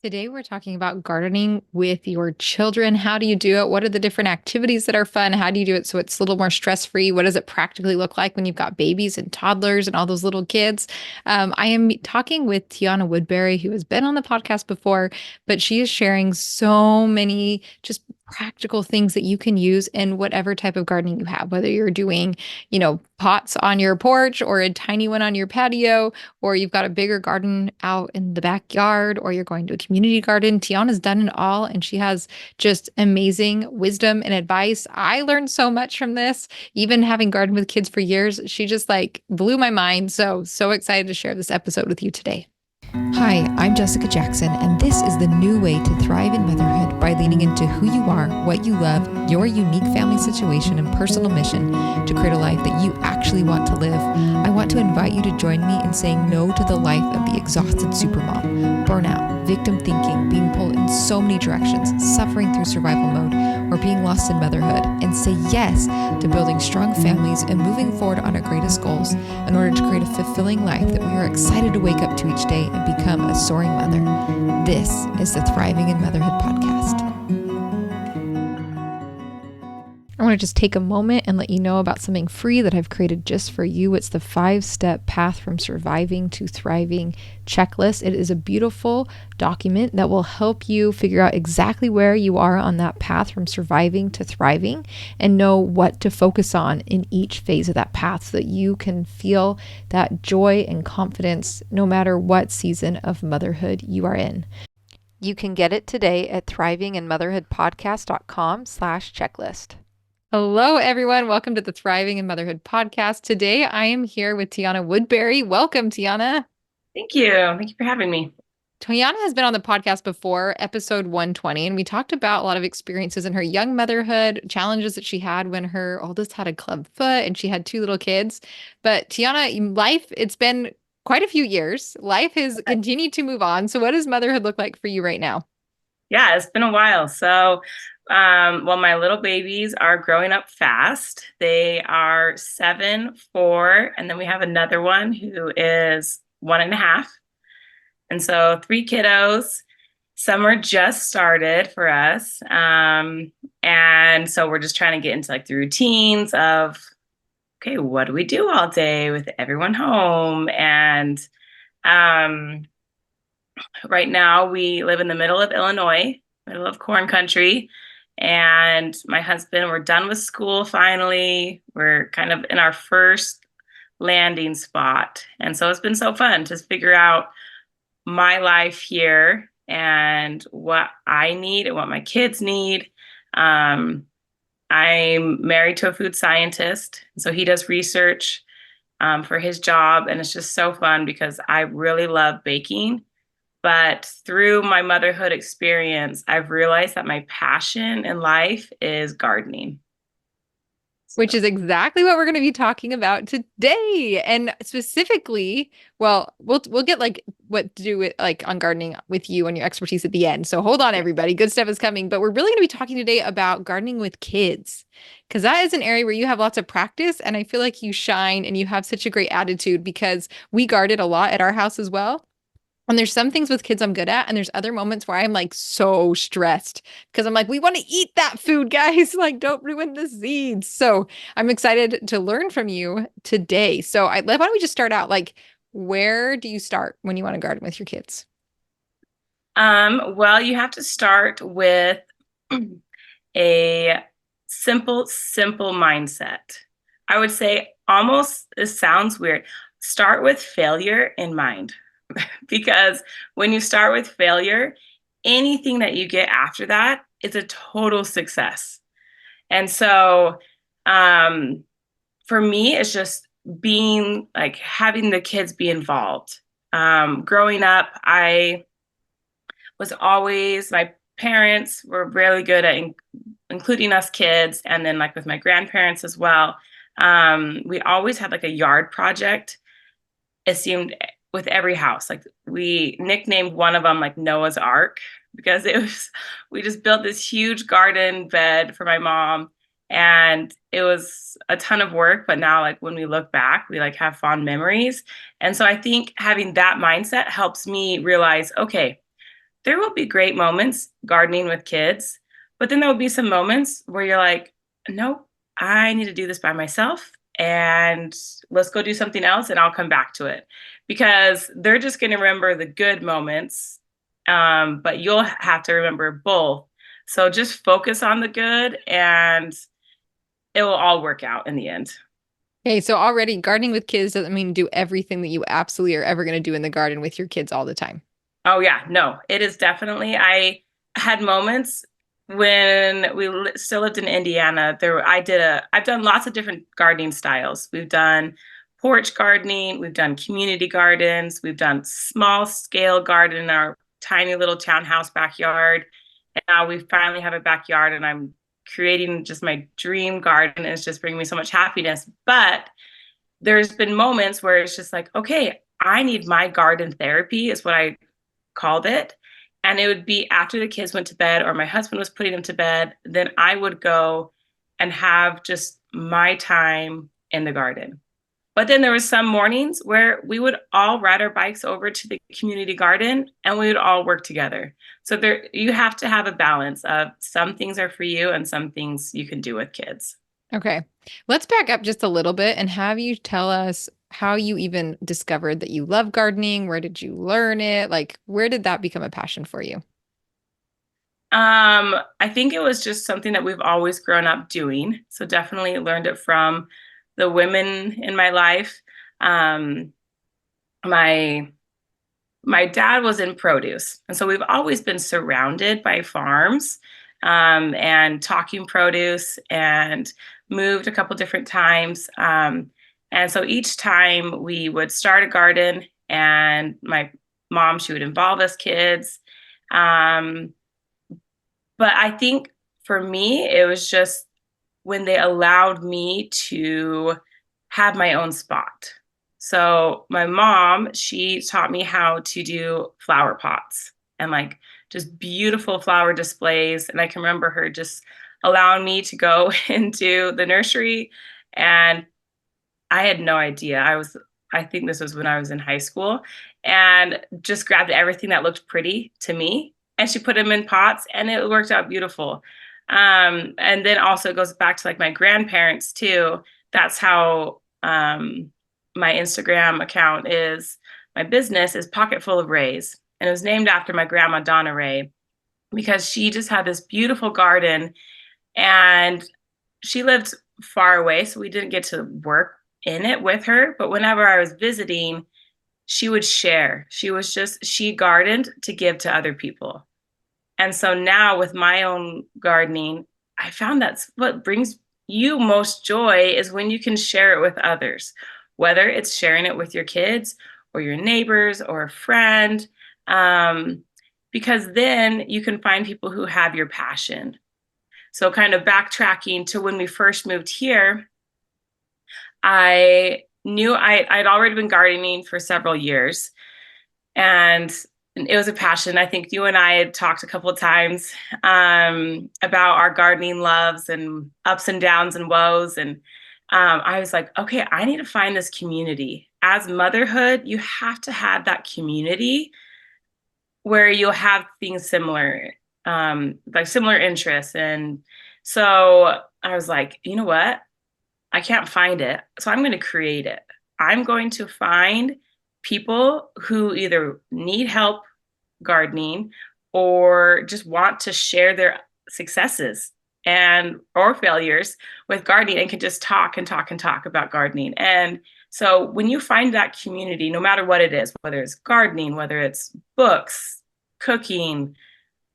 Today, we're talking about gardening with your children. How do you do it? What are the different activities that are fun? How do you do it so it's a little more stress free? What does it practically look like when you've got babies and toddlers and all those little kids? I am talking with Tiana Woodbury, who has been on the podcast before, but she is sharing so many just practical things that you can use in whatever type of gardening you have, whether you're doing, pots on your porch or a tiny one on your patio, or you've got a bigger garden out in the backyard, or you're going to a community garden. Tiana's done it all, and she has just amazing wisdom and advice. I learned so much from this, even having gardened with kids for years. She just like blew my mind. So excited to share this episode with you today. Hi, I'm Jessica Jackson, and this is the new way to thrive in motherhood by leaning into who you are, what you love, your unique family situation, and personal mission to create a life that you actually want to live. I want to invite you to join me in saying no to the life of the exhausted supermom, burnout, victim thinking, being pulled in so many directions, suffering through survival mode, or being lost in motherhood, and say yes to building strong families and moving forward on our greatest goals in order to create a fulfilling life that we are excited to wake up to each day and become a soaring mother. This is the Thriving in Motherhood podcast. I want to just take a moment and let you know about something free that I've created just for you. It's the 5-step path from surviving to thriving checklist. It is a beautiful document that will help you figure out exactly where you are on that path from surviving to thriving and know what to focus on in each phase of that path so that you can feel that joy and confidence no matter what season of motherhood you are in. You can get it today at thrivinginmotherhoodpodcast.com/checklist. Hello, everyone. Welcome to the Thriving in Motherhood podcast. Today, I am here with Tiana Woodbury. Welcome, Tiana. Thank you. Thank you for having me. Tiana has been on the podcast before, episode 120, and we talked about a lot of experiences in her young motherhood, challenges that she had when her oldest had a club foot and she had 2 little kids. But Tiana, life, it's been quite a few years. Life has continued to move on. So what does motherhood look like for you right now? Yeah, it's been a while. So, my little babies are growing up fast. They are 7, 4, and then we have another one who is 1.5. And so 3 kiddos. Summer just started for us. And so we're just trying to get into like the routines of, okay, what do we do all day with everyone home? And right now we live in the middle of Illinois, middle of corn country. And my husband, we're done with school finally. We're kind of in our first landing spot. And so it's been so fun to figure out my life here and what I need and what my kids need. I'm married to a food scientist, so he does research for his job. And it's just so fun because I really love baking. But through my motherhood experience, I've realized that my passion in life is gardening. Which is exactly what we're going to be talking about today. And specifically, well, we'll get like what to do with like on gardening with you and your expertise at the end. So hold on, everybody. Good stuff is coming. But we're really going to be talking today about gardening with kids, because that is an area where you have lots of practice. And I feel like you shine and you have such a great attitude because we garden a lot at our house as well. And there's some things with kids I'm good at, and there's other moments where I'm like so stressed because I'm like, we want to eat that food, guys. Like, don't ruin the seeds. So I'm excited to learn from you today. So why don't we just start out? Like, where do you start when you want to garden with your kids? Well, you have to start with a simple mindset. I would say almost, this sounds weird, start with failure in mind. Because when you start with failure, anything that you get after that is a total success. And so for me, it's just being like having the kids be involved. Growing up, my parents were really good at including us kids. And then like with my grandparents as well, we always had like a yard project. It seemed with every house. Like we nicknamed one of them like Noah's Ark because we just built this huge garden bed for my mom, and it was a ton of work. But now like when we look back, we like have fond memories. And so I think having that mindset helps me realize, okay, there will be great moments gardening with kids, but then there will be some moments where you're like, nope, I need to do this by myself and let's go do something else and I'll come back to it because they're just going to remember the good moments. But you'll have to remember both. So just focus on the good and it will all work out in the end. Okay, so already gardening with kids doesn't mean do everything that you absolutely are ever going to do in the garden with your kids all the time. Oh yeah, no, it is definitely. I had moments when still lived in Indiana. I've done lots of different gardening styles. We've done porch gardening, we've done community gardens, we've done small scale garden in our tiny little townhouse backyard. And now we finally have a backyard and I'm creating just my dream garden and it's just bringing me so much happiness. But there's been moments where it's just like, okay, I need my garden therapy, is what I called it. And it would be after the kids went to bed or my husband was putting them to bed, then I would go and have just my time in the garden. But then there was some mornings where we would all ride our bikes over to the community garden and we would all work together. So there you have to have a balance of some things are for you and some things you can do with kids. Okay. Let's back up just a little bit and have you tell us how you even discovered that you love gardening. Where did you learn it? Like, where did that become a passion for you? I think it was just something that we've always grown up doing. So definitely learned it from the women in my life. Um, my my dad was in produce, and so we've always been surrounded by farms and talking produce, and moved a couple different times. And so each time we would start a garden, and my mom, she would involve us kids. Um, but I think for me, it was just when they allowed me to have my own spot. So my mom, she taught me how to do flower pots and like just beautiful flower displays. And I can remember her just allowing me to go into the nursery and I had no idea. I think this was when I was in high school and just grabbed everything that looked pretty to me and she put them in pots and it worked out beautiful. And then also it goes back to like my grandparents too. That's how my Instagram account is. My business is Pocket Full of Rays. And it was named after my grandma, Donna Ray, because she just had this beautiful garden and she lived far away. So we didn't get to work in it with her. But whenever I was visiting, she would share. She gardened to give to other people. And so now with my own gardening, I found that's what brings you most joy is when you can share it with others, whether it's sharing it with your kids or your neighbors or a friend, because then you can find people who have your passion. So kind of backtracking to when we first moved here, I knew I'd already been gardening for several years and it was a passion. I think you and I had talked a couple of times about our gardening loves and ups and downs and woes. And I was like, okay, I need to find this community. As motherhood, you have to have that community where you'll have things similar, like similar interests. And so I was like, you know what? I can't find it. So I'm going to create it. I'm going to find people who either need help gardening or just want to share their successes and or failures with gardening and can just talk and talk and talk about gardening. And so when you find that community, no matter what it is, whether it's gardening, whether it's books, cooking,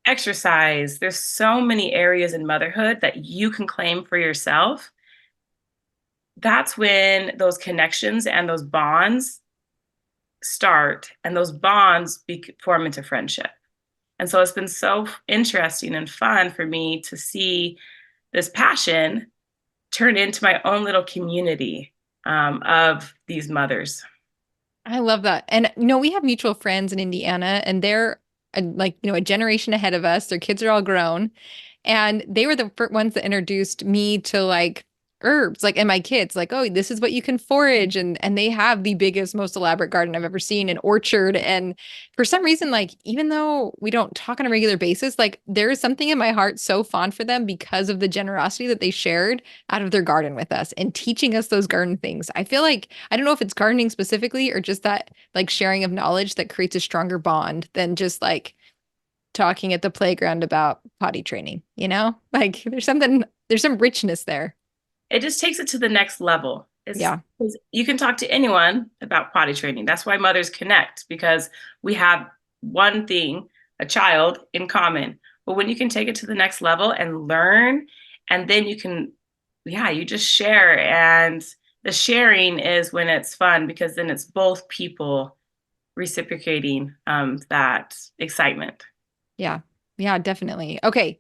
exercise, there's so many areas in motherhood that you can claim for yourself. That's when those connections and those bonds start and those bonds form into friendship. And so it's been so interesting and fun for me to see this passion turn into my own little community of these mothers. I love that. And we have mutual friends in Indiana and they're like, a generation ahead of us. Their kids are all grown. And they were the first ones that introduced me to like herbs. Like, and my kids, like, oh, this is what you can forage. And they have the biggest, most elaborate garden I've ever seen, an orchard. And for some reason, like, even though we don't talk on a regular basis, like there is something in my heart so fond for them because of the generosity that they shared out of their garden with us and teaching us those garden things. I feel like I don't know if it's gardening specifically or just that like sharing of knowledge that creates a stronger bond than just like talking at the playground about potty training, you know? Like there's some richness there. It just takes it to the next level. Yeah. You can talk to anyone about potty training. That's why mothers connect, because we have one thing, a child, in common. But when you can take it to the next level and learn, and then you can, yeah, you just share. And the sharing is when it's fun, because then it's both people reciprocating that excitement. Yeah. Yeah, definitely. Okay.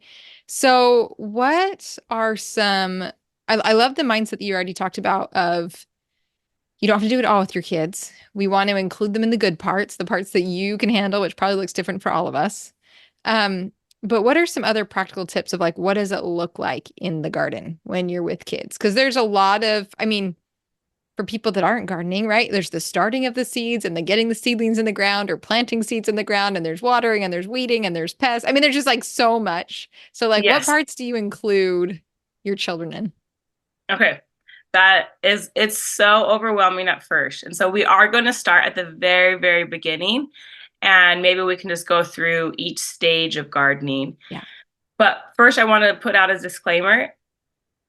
So what are some I love the mindset that you already talked about of you don't have to do it all with your kids. We want to include them in the good parts, the parts that you can handle, which probably looks different for all of us. Um, but what are some other practical tips of like what does it look like in the garden when you're with kids? Because there's a lot of, I mean, for people that aren't gardening, right? There's the starting of the seeds and then getting the seedlings in the ground or planting seeds in the ground, and there's watering and there's weeding and there's pests. I mean, there's just like so much. So, like, what Yes. parts do you include your children in? Okay. It's so overwhelming at first. And so we are going to start at the very, very beginning. And maybe we can just go through each stage of gardening. Yeah. But first, I want to put out a disclaimer: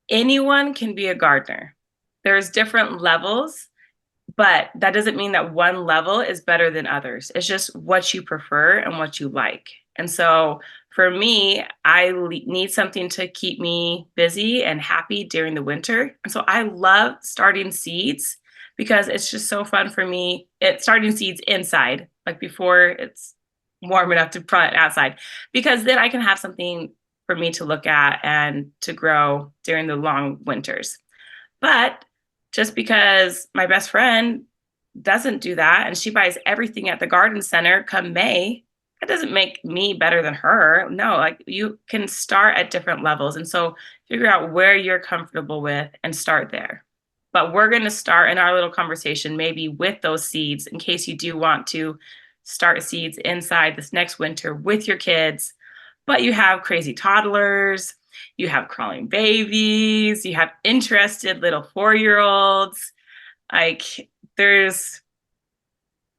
anyone can be a gardener. There's different levels, but that doesn't mean that one level is better than others. It's just what you prefer and what you like. And so for me, need something to keep me busy and happy during the winter. And so I love starting seeds because it's just so fun for me. It's starting seeds inside, like before it's warm enough to plant outside, because then I can have something for me to look at and to grow during the long winters. But just because my best friend doesn't do that and she buys everything at the garden center come May, that doesn't make me better than her. No, like you can start at different levels. And so figure out where you're comfortable with and start there. But we're going to start in our little conversation maybe with those seeds in case you do want to start seeds inside this next winter with your kids. But you have crazy toddlers, you have crawling babies, you have interested little 4-year-olds. Like there's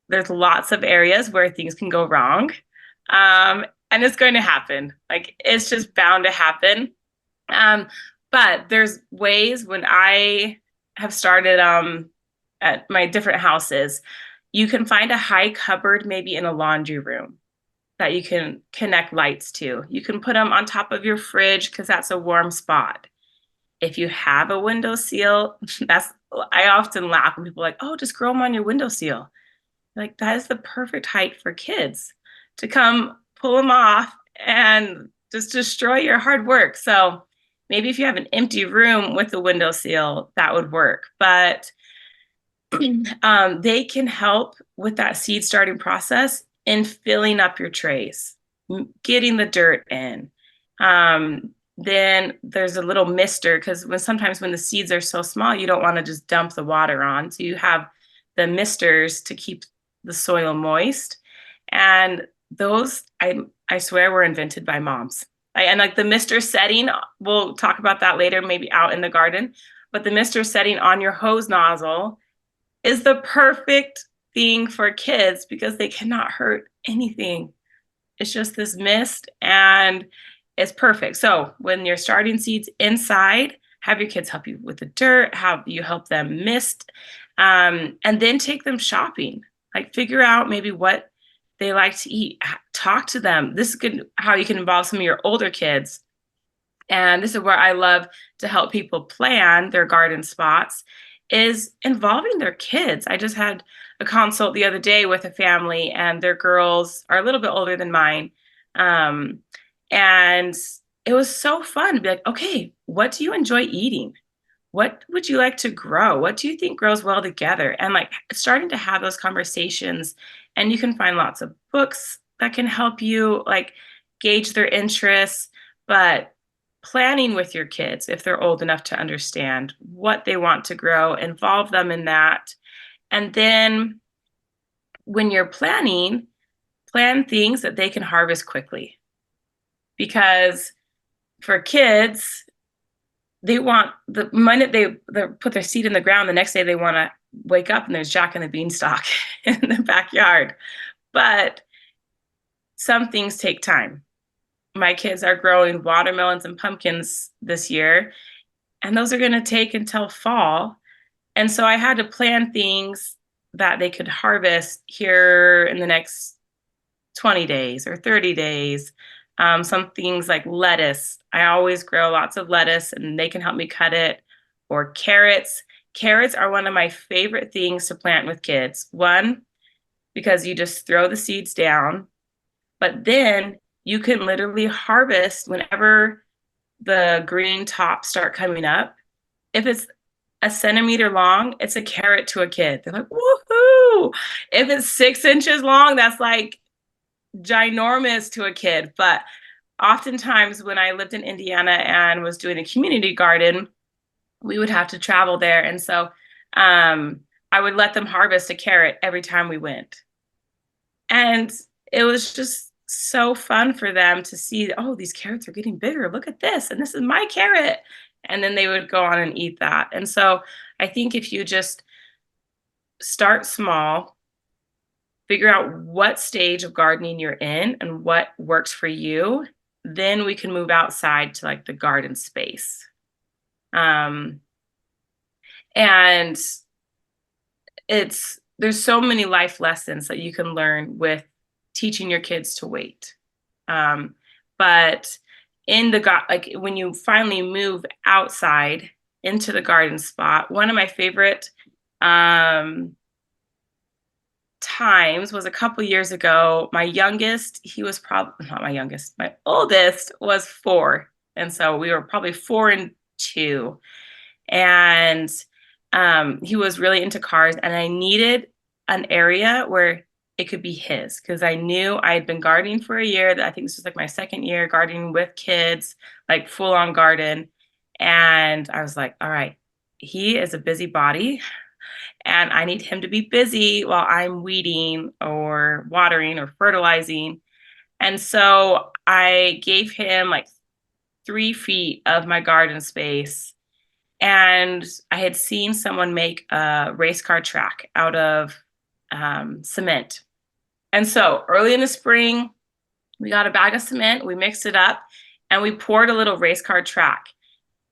lots of areas where things can go wrong. And it's going to happen. Like it's just bound to happen. But there's ways when I have started at my different houses, you can find a high cupboard maybe in a laundry room that you can connect lights to. You can put them on top of your fridge because that's a warm spot. If you have a windowsill, I often laugh when people are like, oh, just grow them on your windowsill. Like that is the perfect height for kids to come pull them off and just destroy your hard work. So maybe if you have an empty room with a windowsill, that would work. But they can help with that seed starting process in filling up your trays, getting the dirt in. Then there's a little mister because sometimes when the seeds are so small, you don't want to just dump the water on. So you have the misters to keep the soil moist. And those, I swear, were invented by moms. And like the mister setting, we'll talk about that later, maybe out in the garden. But the mister setting on your hose nozzle is the perfect thing for kids because they cannot hurt anything. It's just this mist and it's perfect. So when you're starting seeds inside, have your kids help you with the dirt, have you help them mist, and then take them shopping. Like figure out maybe what they like to eat. Talk to them. This is good how you can involve some of your older kids. And this is where I love to help people plan their garden spots is involving their kids. I just had a consult the other day with a family and their girls are a little bit older than mine. And it was so fun to be like, okay, what do you enjoy eating? What would you like to grow? What do you think grows well together? And like starting to have those conversations, and you can find lots of books that can help you like gauge their interests. But planning with your kids if they're old enough to understand what they want to grow, involve them in that. And then when you're planning, plan things that they can harvest quickly. Because for kids, they want the minute they put their seed in the ground, the next day they want to wake up and there's Jack and the Beanstalk in the backyard. But some things take time. My kids are growing watermelons and pumpkins this year, and those are going to take until fall. And so I had to plan things that they could harvest here in the next 20 days or 30 days. Some things like lettuce. I always grow lots of lettuce and they can help me cut it. Or carrots. Carrots are one of my favorite things to plant with kids. One, because you just throw the seeds down, but then you can literally harvest whenever the green tops start coming up. If it's a centimeter long, it's a carrot to a kid. They're like, woohoo! If it's 6 inches long, that's like ginormous to a kid. But oftentimes when I lived in Indiana and was doing a community garden, we would have to travel there. And so I would let them harvest a carrot every time we went. And it was just so fun for them to see, oh, these carrots are getting bigger. Look at this. And this is my carrot. And then they would go on and eat that. And so I think if you just start small, figure out what stage of gardening you're in and what works for you, then we can move outside to like the garden space. And there's so many life lessons that you can learn with teaching your kids to wait. But in like when you finally move outside into the garden spot, one of my favorite times was a couple years ago. My youngest, he was probably not my youngest, my oldest was 4. And so we were probably 4 and 2. And he was really into cars, and I needed an area where it could be his, because I knew I had been gardening for a year. I think this was like my second year gardening with kids, like full on garden. And I was like, all right, he is a busybody and I need him to be busy while I'm weeding or watering or fertilizing. And so I gave him like 3 feet of my garden space. And I had seen someone make a race car track out of cement. And so early in the spring, we got a bag of cement, we mixed it up, and we poured a little race car track.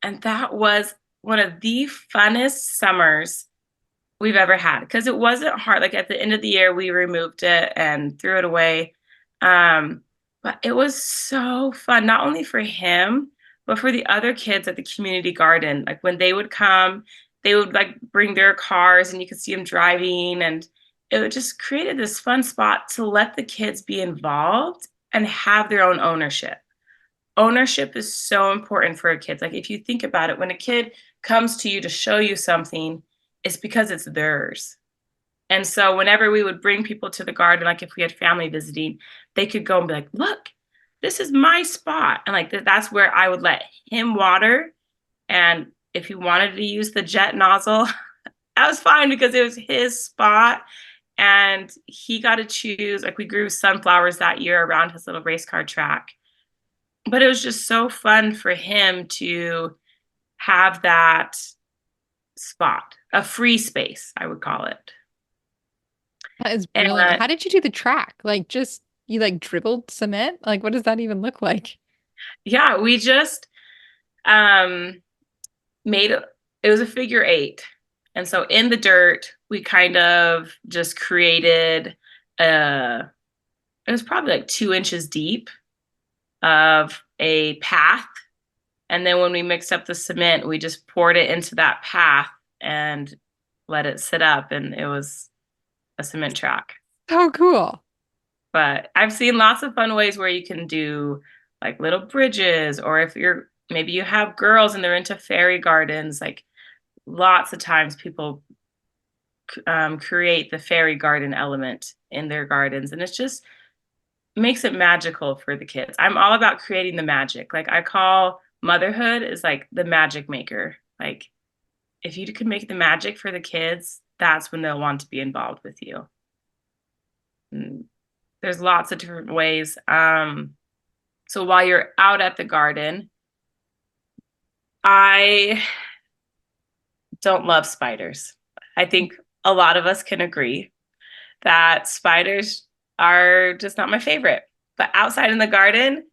And that was one of the funnest summers we've ever had, because it wasn't hard. Like at the end of the year, we removed it and threw it away. But it was so fun, not only for him, but for the other kids at the community garden. Like when they would come, they would like bring their cars and you could see them driving, and it just created this fun spot to let the kids be involved and have their own ownership. Ownership is so important for kids. Like if you think about it, when a kid comes to you to show you something, it's because it's theirs. And so whenever we would bring people to the garden, like if we had family visiting, they could go and be like, look, this is my spot. And like that's where I would let him water. And if he wanted to use the jet nozzle, that was fine because it was his spot. And he got to choose. Like we grew sunflowers that year around his little race car track. But it was just so fun for him to have that spot, a free space, I would call it. That is brilliant. How did you do the track? Like just you like dribbled cement? Like what does that even look like? Yeah, we just made it was a figure 8. And so in the dirt, we kind of just created it was probably like 2 inches deep of a path. And then when we mixed up the cement, we just poured it into that path and let it sit up, and it was a cement track. Oh, cool. But I've seen lots of fun ways where you can do like little bridges, or if maybe you have girls and they're into fairy gardens, like lots of times people create the fairy garden element in their gardens, and it's just makes it magical for the kids. I'm all about creating the magic. Like I call motherhood is like the magic maker. Like if you can make the magic for the kids, that's when they'll want to be involved with you. And there's lots of different ways. So while you're out at the garden, I don't love spiders. I think a lot of us can agree that spiders are just not my favorite. But outside in the garden,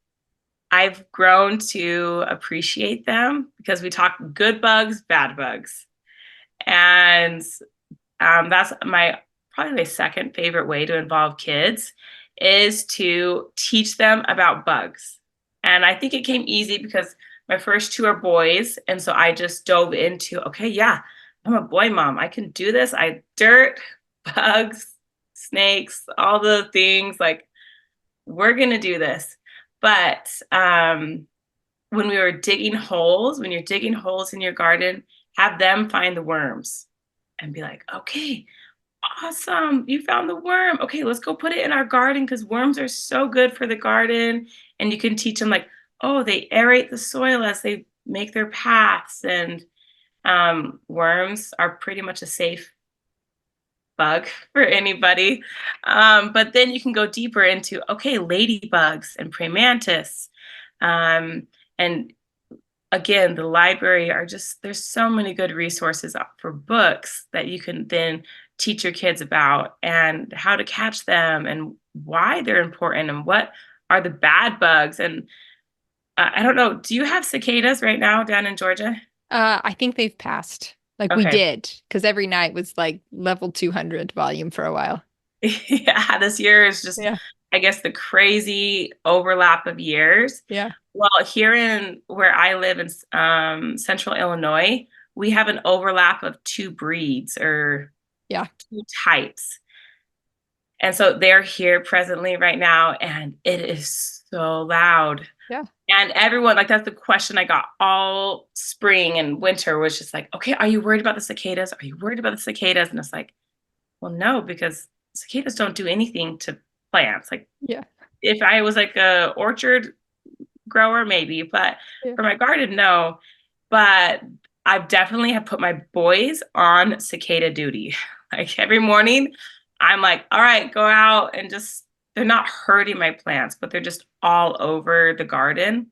I've grown to appreciate them because we talk good bugs, bad bugs. And that's probably my second favorite way to involve kids is to teach them about bugs. And I think it came easy because my first two are boys. And so I just dove into, okay, yeah, I'm a boy mom. I can do this. Dirt, bugs, snakes, all the things like we're going to do this. But when we were digging holes, when you're digging holes in your garden, have them find the worms and be like, okay, awesome. You found the worm. Okay, let's go put it in our garden because worms are so good for the garden. And you can teach them like, oh, they aerate the soil as they make their paths. And worms are pretty much a safe bug for anybody. But then you can go deeper into, okay, ladybugs and praying mantis. And again, the library there's so many good resources for books that you can then teach your kids about and how to catch them and why they're important and what are the bad bugs. And I don't know, do you have cicadas right now down in Georgia? I think they've passed. Like we Okay. did, because every night was like level 200 volume for a while. Yeah, this year is just, Yeah. I guess, the crazy overlap of years. Yeah. Well, here in where I live in central Illinois, we have an overlap of two breeds or Yeah. two types. And so they're here presently right now, and it is so loud. Yeah. And everyone, like, that's the question I got all spring and winter was just like, okay, are you worried about the cicadas? Are you worried about the cicadas? And it's like, well, no, because cicadas don't do anything to plants. Like, Yeah. if I was like a orchard grower, maybe, but Yeah. for my garden, no. But I've definitely have put my boys on cicada duty. Like every morning, I'm like, all right, go out and just, they're not hurting my plants, but they're just all over the garden.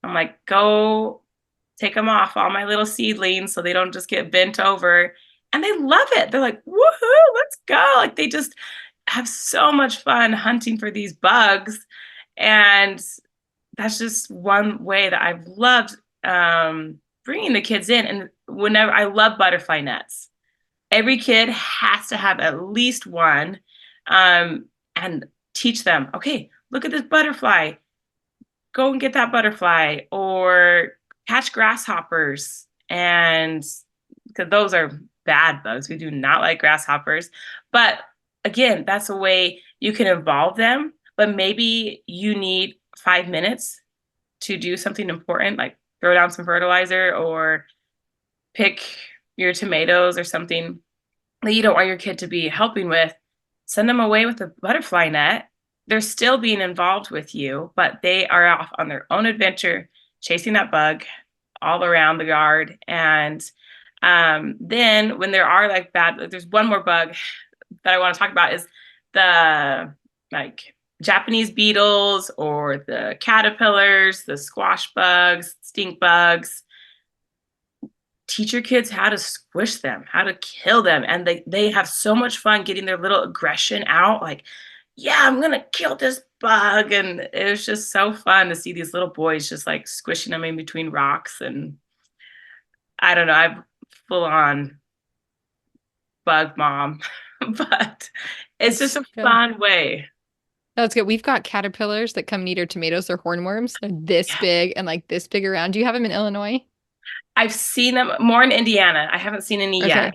I'm like, go take them off, all my little seedlings, so they don't just get bent over. And they love it. They're like, woohoo, let's go. Like they just have so much fun hunting for these bugs. And that's just one way that I've loved bringing the kids in. And whenever I love butterfly nets, every kid has to have at least one and teach them, okay, look at this butterfly. Go and get that butterfly or catch grasshoppers. And because those are bad bugs, we do not like grasshoppers. But again, that's a way you can involve them. But maybe you need 5 minutes to do something important, like throw down some fertilizer or pick your tomatoes or something that you don't want your kid to be helping with, send them away with a butterfly net. They're still being involved with you, but they are off on their own adventure, chasing that bug all around the yard. And then when there are like there's one more bug that I want to talk about is the like Japanese beetles or the caterpillars, the squash bugs, stink bugs. Teach your kids how to squish them, how to kill them. And they have so much fun getting their little aggression out. Like, yeah, I'm going to kill this bug. And it was just so fun to see these little boys just like squishing them in between rocks. And I don't know, I'm full on bug mom, but it's just That's a good. fun way. That's good. We've got caterpillars that come and eat our tomatoes. They're hornworms. They're this Yeah. big and like this big around. Do you have them in Illinois? I've seen them more in Indiana. I haven't seen any yet. Okay.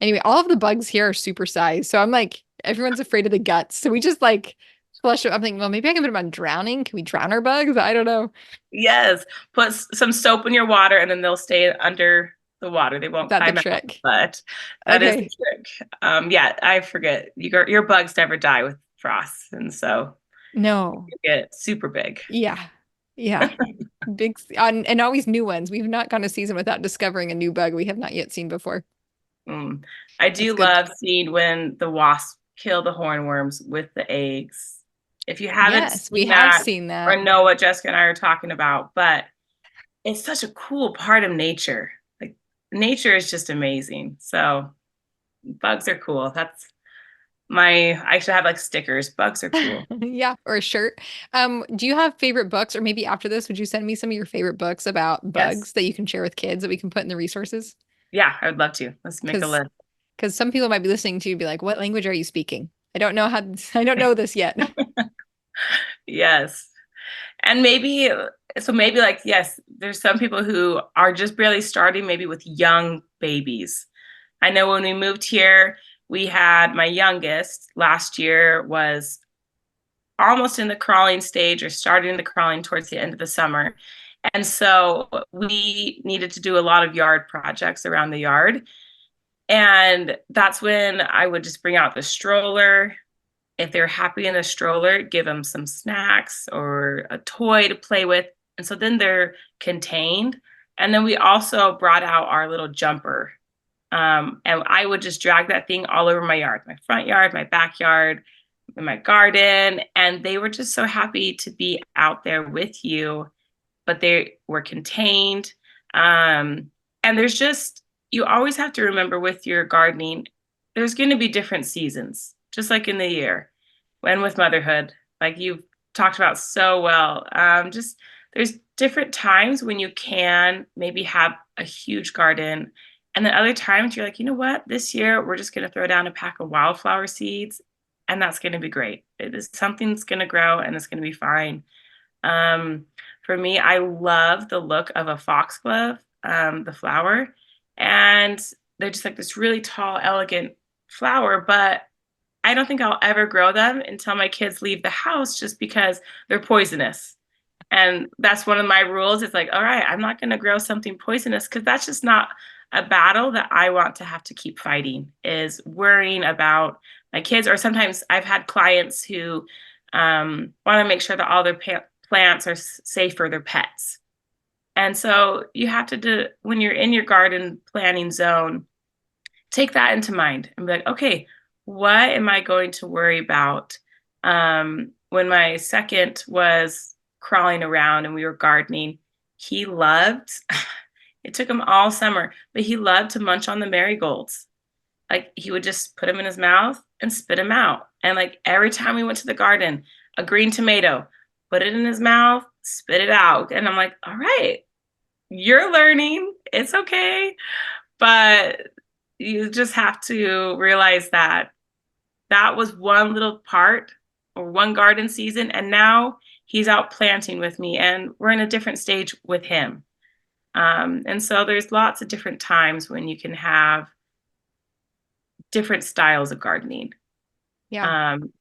Anyway, all of the bugs here are super sized. So I'm like, everyone's afraid of the guts. So we just like flush it. I'm thinking, well, maybe I can put them on drowning. Can we drown our bugs? I don't know. Yes. Put some soap in your water and then they'll stay under the water. They Is won't that the climb out, trick? but that is the Okay. trick. Yeah, I forget. Your bugs never die with frost, and so No. you get super big. Yeah. Yeah. and always new ones. We've not gone a season without discovering a new bug we have not yet seen before. Mm. I That's do good. love seeing when the wasps kill the hornworms with the eggs. If you haven't Yes, we seen have that seen or that. know what Jessica and I are talking about, but it's such a cool part of nature. Like nature is just amazing. So bugs are cool. That's I should have like stickers. Bugs are cool. Yeah, or a shirt. Do you have favorite books, or maybe after this, would you send me some of your favorite books about Yes. bugs that you can share with kids that we can put in the resources? Yeah, I would love to. Let's make a Because list. some people might be listening to you and be like, "What language are you speaking? I don't know how. I don't know this yet." Yes. And maybe like, yes, there's some people who are just barely starting, maybe with young babies. I know when we moved here, we had my youngest last year was almost in the crawling stage or starting the crawling towards the end of the summer. And so we needed to do a lot of yard projects around the yard. And that's when I would just bring out the stroller. If they're happy in the stroller, give them some snacks or a toy to play with. And so then they're contained. And then we also brought out our little jumper. And I would just drag that thing all over my yard, my front yard, my backyard, in my garden. And they were just so happy to be out there with you, but they were contained. And you always have to remember with your gardening, there's going to be different seasons, just like in the year. When with motherhood, like you've talked about so well, just there's different times when you can maybe have a huge garden. And then other times you're like, you know what, this year we're just going to throw down a pack of wildflower seeds and that's going to be great. It is something's going to grow and it's going to be fine. Um, for me, I love the look of a foxglove, the flower, and they're just like this really tall, elegant flower. But I don't think I'll ever grow them until my kids leave the house, just because they're poisonous. And that's one of my rules. It's like, all right, I'm not going to grow something poisonous because that's just not a battle that I want to have to keep fighting, is worrying about my kids. Or sometimes I've had clients who want to make sure that all their plants are safe for their pets. And so you have to do, when you're in your garden planning zone, take that into mind and be like, okay, what am I going to worry about? When my second was crawling around and we were gardening, he loved, it took him all summer, but he loved to munch on the marigolds. Like he would just put them in his mouth and spit them out. And like every time we went to the garden, a green tomato, put it in his mouth, spit it out. And I'm like, all right, you're learning. It's okay. But you just have to realize that that was one little part or one garden season. And now he's out planting with me and we're in a different stage with him. And so there's lots of different times when you can have different styles of gardening. Yeah. Um,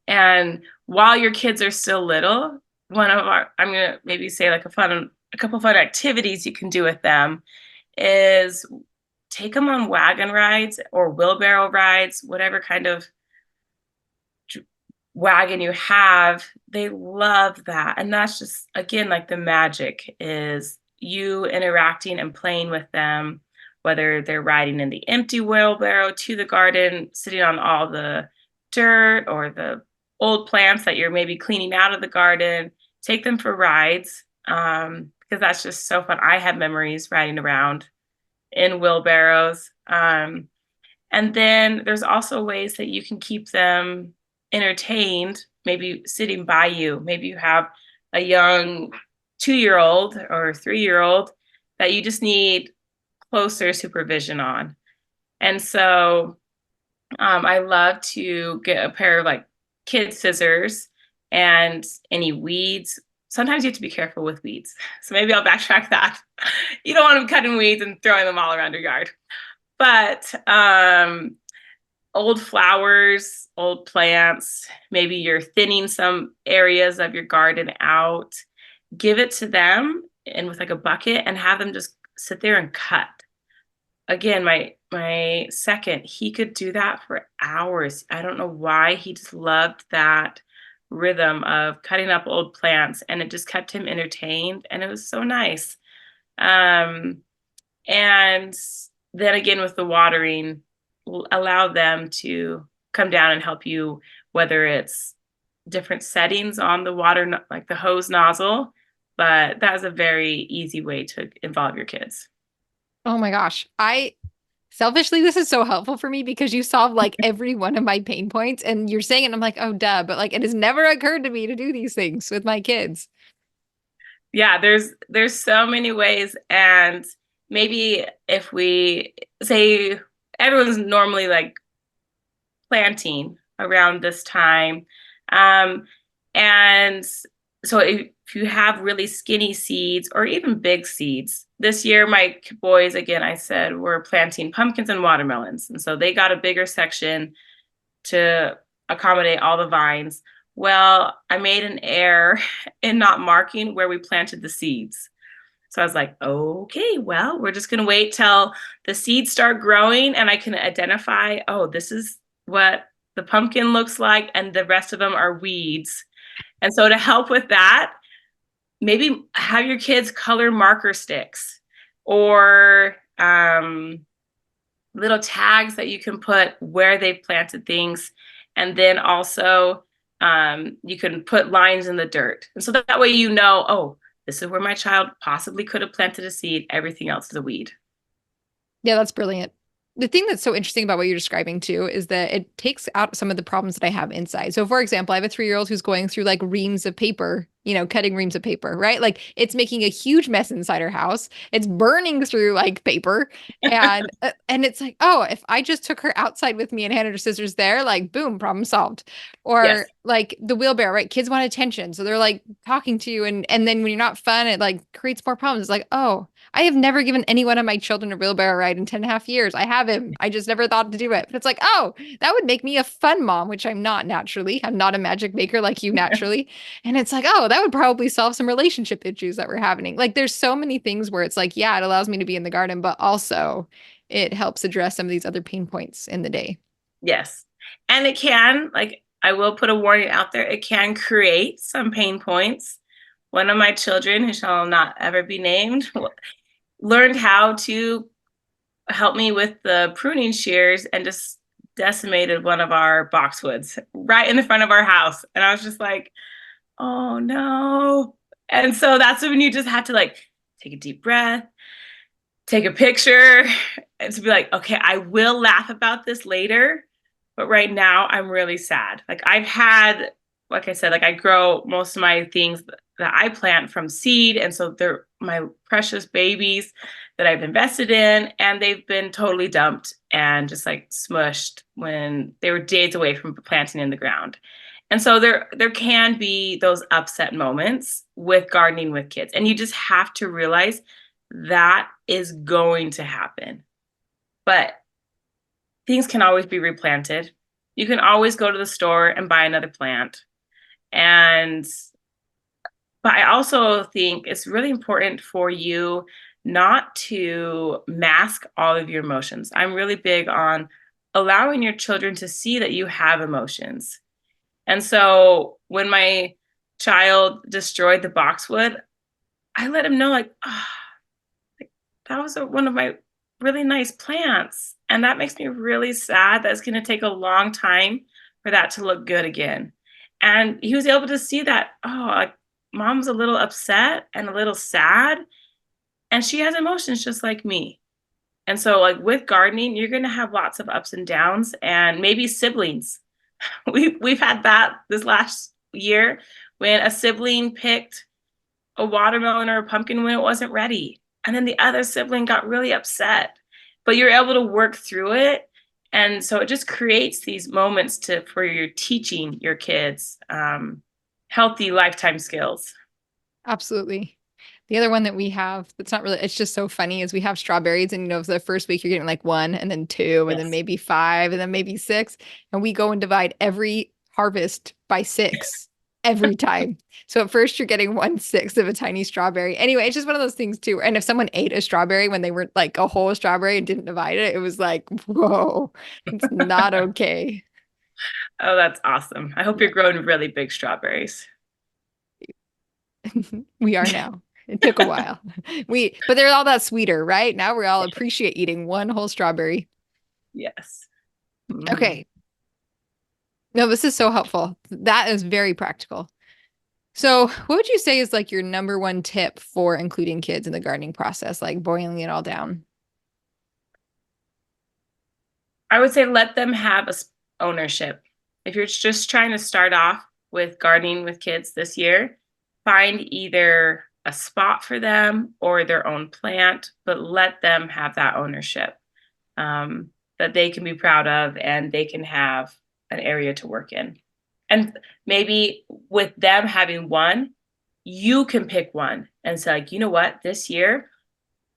and while your kids are still little, I'm going to maybe say like a couple fun activities you can do with them is take them on wagon rides or wheelbarrow rides, whatever kind of wagon you have. They love that. And that's just, again, like the magic is you interacting and playing with them, whether they're riding in the empty wheelbarrow to the garden, sitting on all the dirt or the old plants that you're maybe cleaning out of the garden. Take them for rides, because that's just so fun. I have memories riding around in wheelbarrows. And then there's also ways that you can keep them entertained, maybe sitting by you. Maybe you have a young 2-year-old or 3-year-old that you just need closer supervision on. And so I love to get a pair of like kid scissors and any weeds. Sometimes you have to be careful with weeds. So maybe I'll backtrack that. You don't want them cutting weeds and throwing them all around your yard. But old flowers, old plants, maybe you're thinning some areas of your garden out, give it to them and with like a bucket and have them just sit there and cut. Again, my second, he could do that for hours. I don't know why. He just loved that rhythm of cutting up old plants, and it just kept him entertained, and it was so nice. Um, and then again with the watering, allow them to come down and help you, whether it's different settings on the water, like the hose nozzle, but that's a very easy way to involve your kids. Oh my gosh. I selfishly, this is so helpful for me because you solve like every one of my pain points and you're saying it, and I'm like, oh, duh. But like, it has never occurred to me to do these things with my kids. Yeah, there's so many ways, and maybe if we say everyone's normally like planting around this time. Um, and so if you have really skinny seeds or even big seeds, this year my boys, again, I said, were planting pumpkins and watermelons. And so they got a bigger section to accommodate all the vines. Well, I made an error in not marking where we planted the seeds. So I was like, okay, well, we're just going to wait till the seeds start growing and I can identify, oh, this is what the pumpkin looks like, and the rest of them are weeds. And so to help with that, maybe have your kids color marker sticks or little tags that you can put where they've planted things. And then also you can put lines in the dirt. And so that way you know, oh, this is where my child possibly could have planted a seed. Everything else is a weed. Yeah, that's brilliant. The thing that's so interesting about what you're describing too is that it takes out some of the problems that I have inside. So, for example, I have a 3-year-old who's going through like reams of paper, cutting reams of paper, right? Like it's making a huge mess inside her house. It's burning through like paper, and it's like, oh, if I just took her outside with me and handed her scissors there, like boom, problem solved. Yes. Or like the wheelbarrow, right? Kids want attention, so they're like talking to you, and then when you're not fun, it like creates more problems. It's like, oh, I have never given any one of my children a wheelbarrow ride in 10 and a half years. I have him. I just never thought to do it. But it's like, oh, that would make me a fun mom, which I'm not naturally. I'm not a magic maker like you naturally. And it's like, oh, that would probably solve some relationship issues that we're having. Like there's so many things where it's like, yeah, it allows me to be in the garden, but also it helps address some of these other pain points in the day. Yes. And it can, like, I will put a warning out there, it can create some pain points. One of my children, who shall not ever be named, learned how to help me with the pruning shears and just decimated one of our boxwoods right in the front of our house. And I was just like, oh no. And so that's when you just have to like take a deep breath, take a picture, and to be like, okay, I will laugh about this later, but right now I'm really sad. Like I've had, like I said, like I grow most of my things that I plant from seed, and so they're my precious babies that I've invested in, and they've been totally dumped and just like smushed when they were days away from planting in the ground. And so there can be those upset moments with gardening with kids, and you just have to realize that is going to happen. But things can always be replanted. You can always go to the store and buy another plant. And but I also think it's really important for you not to mask all of your emotions. I'm really big on allowing your children to see that you have emotions. And so when my child destroyed the boxwood, I let him know, like, oh, that was one of my really nice plants. And that makes me really sad that it's going to take a long time for that to look good again. And he was able to see that, oh, like, mom's a little upset and a little sad, and she has emotions just like me. And so, like with gardening, you're going to have lots of ups and downs, and maybe siblings. We've had that this last year when a sibling picked a watermelon or a pumpkin when it wasn't ready. And then the other sibling got really upset, but you're able to work through it. And so it just creates these moments for your teaching your kids healthy lifetime skills. Absolutely. The other one that we have that's not really, it's just so funny is we have strawberries, and for the first week you're getting like one and then two and then Yes. maybe five and then maybe six. And we go and divide every harvest by six every time. So at first you're getting 1/6 of a tiny strawberry. Anyway, it's just one of those things too. And if someone ate a strawberry when they were like a whole strawberry and didn't divide it, it was like, whoa, it's not okay. Oh, that's awesome. I hope Yeah. you're growing really big strawberries. We are now. It took a while. But they're all that sweeter, right? Now we all appreciate eating one whole strawberry. Yes. Hmm. Okay. No, this is so helpful. That is very practical. So, what would you say is like your number one tip for including kids in the gardening process, like boiling it all down? I would say let them have ownership. If you're just trying to start off with gardening with kids this year, find either a spot for them or their own plant, but let them have that ownership um, that they can be proud of and they can have an area to work in. And maybe with them having one, you can pick one and say, like, you know what, this year,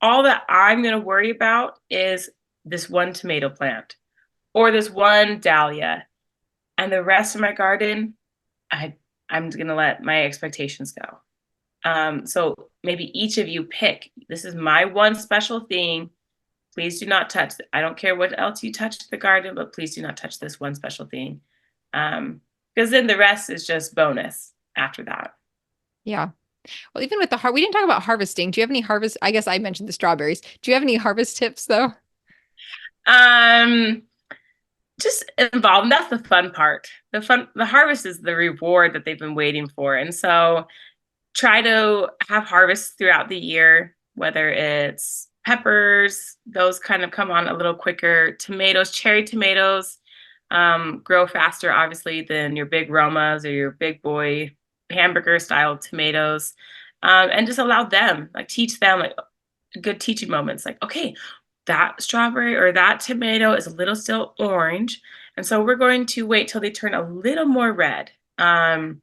all that I'm going to worry about is this one tomato plant or this one dahlia, and the rest of my garden, I I'm gonna let my expectations go. So maybe each of you pick. This is my one special thing. Please do not touch. I don't care what else you touch the garden, but please do not touch this one special thing. Because then the rest is just bonus after that. Yeah. Well, even with we didn't talk about harvesting. Do you have any harvest? I guess I mentioned the strawberries. Do you have any harvest tips though? Um, just involve them. That's the fun part. The harvest is the reward that they've been waiting for. And so try to have harvests throughout the year, whether it's peppers, those kind of come on a little quicker. Tomatoes, cherry tomatoes, grow faster, obviously, than your big Romas or your big boy hamburger style tomatoes. And just allow them, like teach them like good teaching moments. Like, okay, that strawberry or that tomato is a little still orange. And so we're going to wait till they turn a little more red. And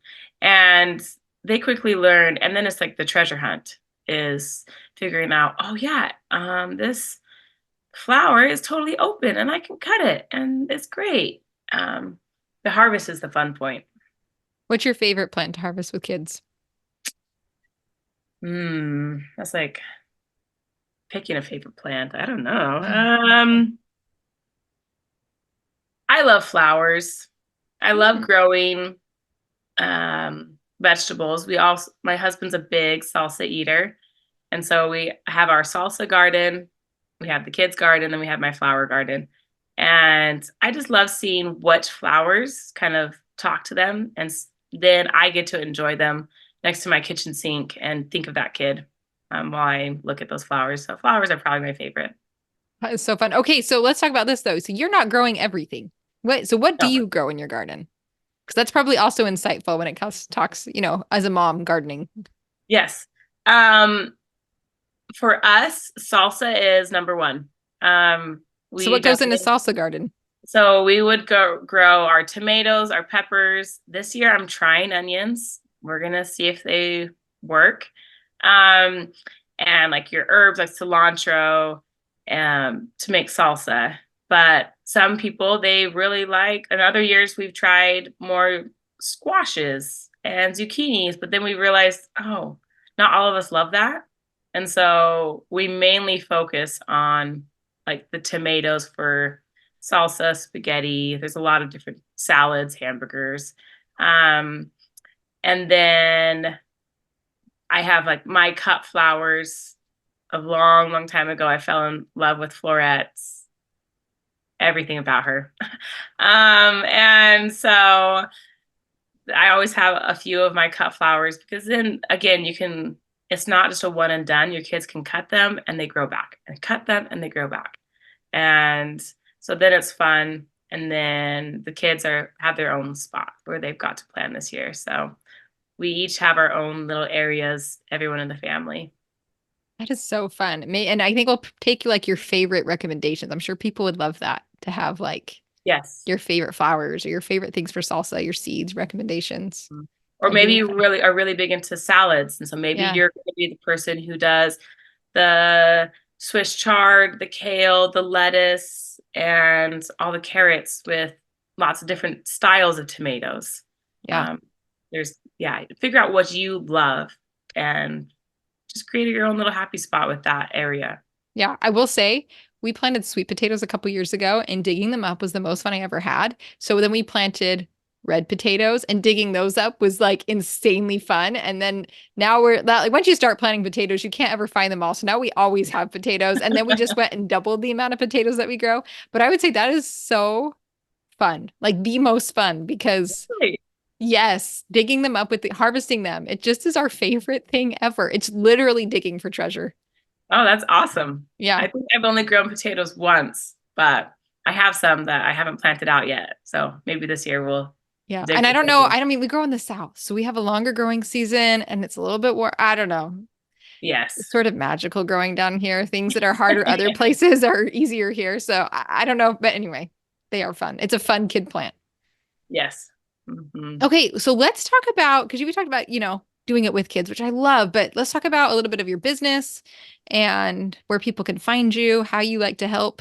they quickly learn. And then it's like the treasure hunt is figuring out, oh, yeah, this flower is totally open and I can cut it and it's great. The harvest is the fun point. What's your favorite plant to harvest with kids? That's like picking a favorite plant. I don't know. I love flowers. I love growing vegetables. My husband's a big salsa eater. And so we have our salsa garden, we have the kids' garden, and we have my flower garden. And I just love seeing what flowers kind of talk to them. And then I get to enjoy them next to my kitchen sink and think of that kid while I look at those flowers. So flowers are probably my favorite. That is so fun. Okay, so let's talk about this though. So you're not growing everything. What do So, you grow in your garden? Because that's probably also insightful when it comes talks, as a mom gardening. yes. For us, salsa is number one. So We what goes in a definitely salsa garden? So we would grow our tomatoes, our peppers. This year I'm trying onions. We're gonna see if they work. Um, and like your herbs like cilantro to make salsa. But some people they really like, in other years we've tried more squashes and zucchinis, but then we realized, oh, not all of us love that. And so we mainly focus on like the tomatoes for salsa, spaghetti. There's a lot of different salads, hamburgers. Um, and then I have like my cut flowers. A long, long time ago, I fell in love with florets, everything about her. And so I always have a few of my cut flowers because then again, it's not just a one and done. Your kids can cut them and they grow back and cut them and they grow back. And so then it's fun. And then the kids have their own spot where they've got to plan this year. So we each have our own little areas, everyone in the family. That is so fun. And I think we'll take like your favorite recommendations. I'm sure people would love that to have like Yes. your favorite flowers or your favorite things for salsa, your seeds recommendations. Or That'd be maybe really you fun. really are really big into salads. And so maybe Yeah. you're going to be the person who does the Swiss chard, the kale, the lettuce, and all the carrots with lots of different styles of tomatoes. Yeah. Um, figure out what you love and just create your own little happy spot with that area. Yeah. I will say we planted sweet potatoes a couple years ago and digging them up was the most fun I ever had. So then we planted red potatoes, and digging those up was like insanely fun. And then now we're that like once you start planting potatoes, you can't ever find them all. So now we always have potatoes. And then we just went and doubled the amount of potatoes that we grow. But I would say that is so fun, like the most fun because Right. yes, digging them up harvesting them. It just is our favorite thing ever. It's literally digging for treasure. Oh, that's awesome. Yeah. I think I've only grown potatoes once, but I have some that I haven't planted out yet. So maybe this year we'll Yeah. dig And I for don't know. treasure. I don't mean, we grow in the South, so we have a longer growing season and it's a little bit more, I don't know. It's Yes. sort of magical growing down here. Things that are harder other places are easier here. So I don't know. But anyway, they are fun. It's a fun kid plant. Yes. Hmm. Okay. So let's talk about, because we talked about, doing it with kids, which I love, but let's talk about a little bit of your business and where people can find you, how you like to help.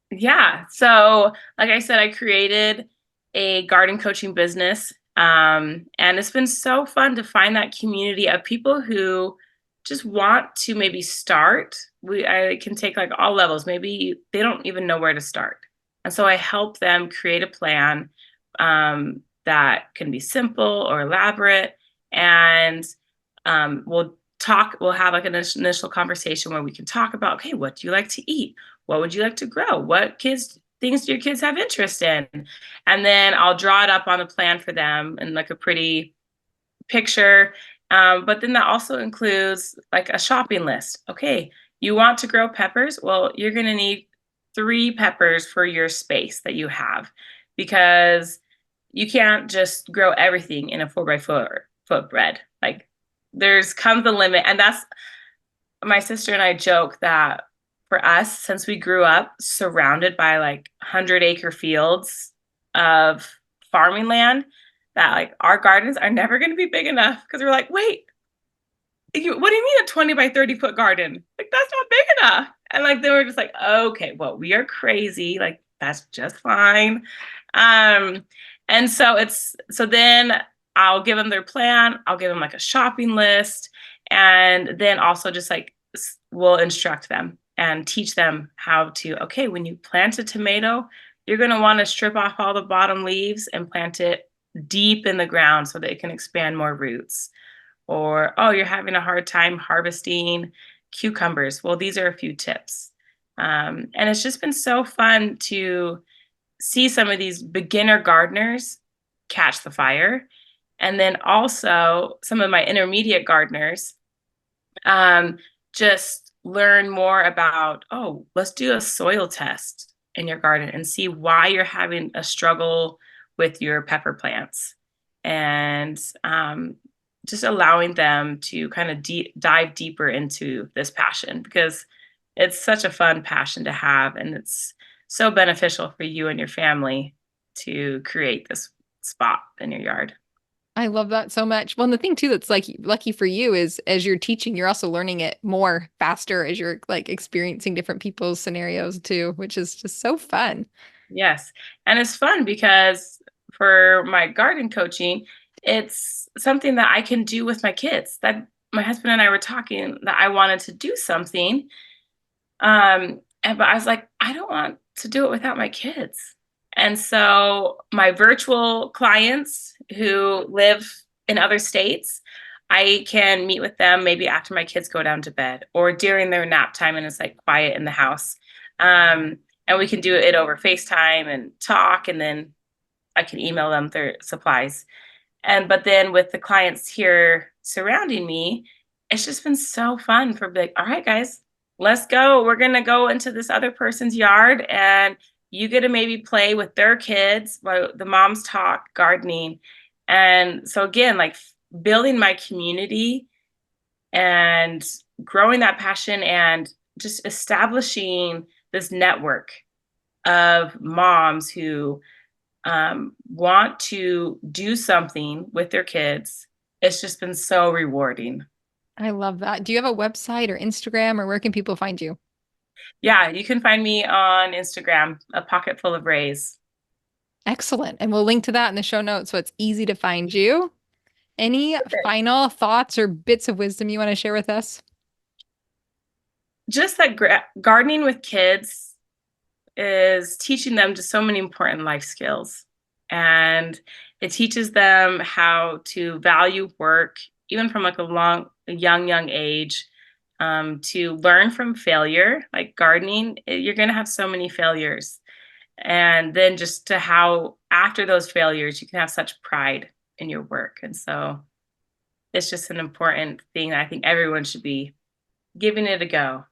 Yeah. So, like I said, I created a garden coaching business. And it's been so fun to find that community of people who just want to maybe start. I can take like all levels. Maybe they don't even know where to start. And so I help them create a plan that can be simple or elaborate. And we'll have like an initial conversation where we can talk about, okay, what do you like to eat? What would you like to grow? What things do your kids have interest in? And then I'll draw it up on a plan for them in like a pretty picture. But then that also includes like a shopping list. Okay, you want to grow peppers? Well, you're going to need 3 peppers for your space that you have because you can't just grow everything in a 4 by 4 foot bed. Like there's comes the limit. And that's my sister and I joke that for us, since we grew up surrounded by like 100-acre fields of farming land, that like our gardens are never going to be big enough because we're like, wait, what do you mean a 20 by 30 foot garden? Like that's not big enough. And like they were just like, okay, well, we are crazy. Like that's just fine. Um, and so then I'll give them their plan. I'll give them like a shopping list, and then also just like we'll instruct them and teach them how to. Okay, when you plant a tomato, you're going to want to strip off all the bottom leaves and plant it deep in the ground so that it can expand more roots. Or, oh, you're having a hard time harvesting cucumbers. Well, these are a few tips. And it's just been so fun to see some of these beginner gardeners catch the fire. And then also some of my intermediate gardeners um, just learn more about, oh, let's do a soil test in your garden and see why you're having a struggle with your pepper plants. And just allowing them to kind of dive deeper into this passion because it's such a fun passion to have. And it's so beneficial for you and your family to create this spot in your yard. I love that so much. Well, and the thing too that's like lucky for you is as you're teaching, you're also learning it more faster as you're like experiencing different people's scenarios too, which is just so fun. Yes. And it's fun because for my garden coaching, it's something that I can do with my kids. That my husband and I were talking that I wanted to do something. But I was like, I don't want to do it without my kids. And so my virtual clients who live in other states, I can meet with them maybe after my kids go down to bed or during their nap time and it's like quiet in the house. And we can do it over FaceTime and talk, and then I can email them their supplies. But then with the clients here surrounding me, it's just been so fun for like, all right, guys, let's go. We're gonna go into this other person's yard and you get to maybe play with their kids while the moms talk gardening. And so again, like building my community and growing that passion and just establishing this network of moms who want to do something with their kids. It's just been so rewarding. I love that. Do you have a website or Instagram or where can people find you? Yeah, you can find me on Instagram, a pocket full of rays. Excellent. And we'll link to that in the show notes so it's easy to find you. Any final thoughts or bits of wisdom you want to share with us? Just that gardening with kids is teaching them just so many important life skills. And it teaches them how to value work, even from like a young age, to learn from failure. Like gardening, you're going to have so many failures. And then just to how after those failures, you can have such pride in your work. And so it's just an important thing that I think everyone should be giving it a go.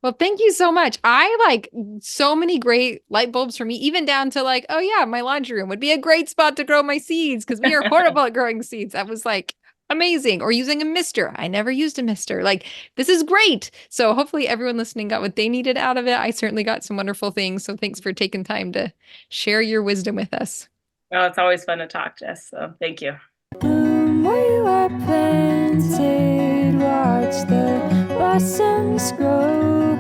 Well, thank you so much. I like so many great light bulbs for me, even down to like, oh yeah, my laundry room would be a great spot to grow my seeds because we are horrible at growing seeds. That was like amazing. Or using a mister. I never used a mister. Like, this is great. So hopefully everyone listening got what they needed out of it. I certainly got some wonderful things. So thanks for taking time to share your wisdom with us. Well, it's always fun to talk, Jess. So thank you. Where you are planted, watch the blossoms grow.